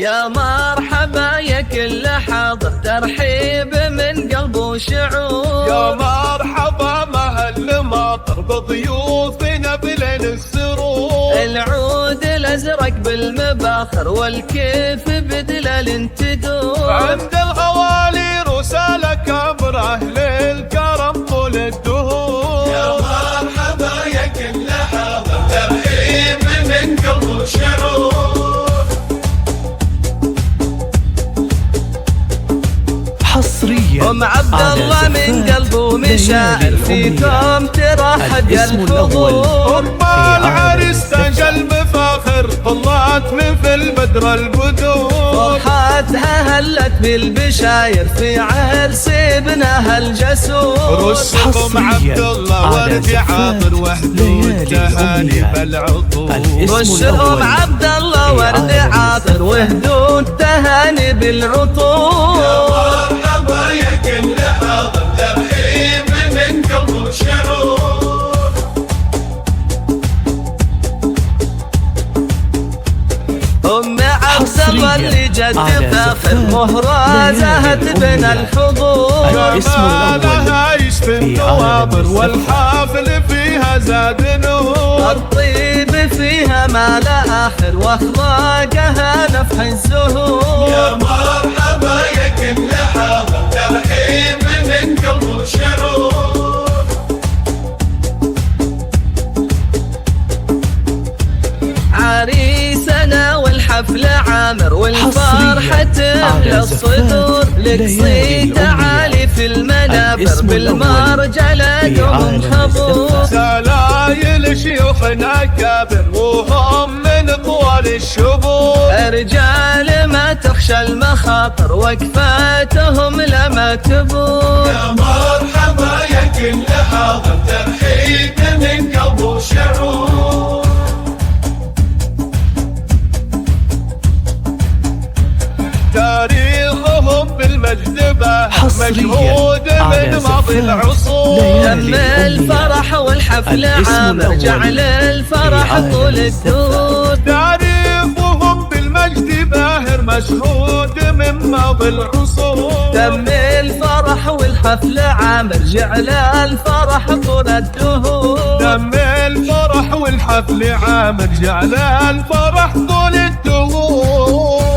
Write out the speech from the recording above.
يا مرحبا يا كل حاضر، ترحيب من قلب وشعور. يا مرحبا مهل مطر بضيوفنا بليل السرور. العود الازرق بالمباخر والكيف بدلال تدور. عند الغوالي رسالة كبر اهل الكرم طول الدهور. يا مرحبا يا كل حاضر، ترحيب من قلب وشعور. حصريا ام عبد الله من قلبه مشاعر، فيكم ترحب يا الحضور. ام العريس تاج المفاخر، طلعت مثل البدر البدور. فرحتها هلت بالبشاير في عرس ابنها الجسور. رسكم عبد الله ورد عاطر وهدود تهاني بالعطور. رسهم عبد الله ورد عاطر وهدود تهاني بالعطور. يا مرحبا يا كل حاضر، ترحيب من قلب وشعور. ام عبد الله اللي جد فاخر، مهرة زهت بين الحضور. جمالها يشفي النواظر والحافل فيها زاد نور. الطيب فيها ما لا آخر واخلاقها نفح الزهور. يا مرحبا يا كل حاضر، ترحيب من قلب وشعور. عريسنا والحفل عامر والفرحة تملى الصدور. لك صيت عالي في المنابر بالمرجلة دوم خبور. سلايل شيوخنا كابر وهم من طوال الشبور. رجال ما تخشى المخاطر وكفاتهم لما تبور. يا مرحبا يا كل حاضر، ترحيب من قلب وشعور. تاريخهم بالمجد باهر مشهود من ماضي العصور. تم الفرح والحفل عامر، جعل الفرح طول الدور. تاريخهم بالمجد باهر مشهود من ماضي العصور. تم الفرح والحفل عامر، جعل الفرح طول الدهور. تم الفرح والحفل عامر، جعل الفرح طول الدهور.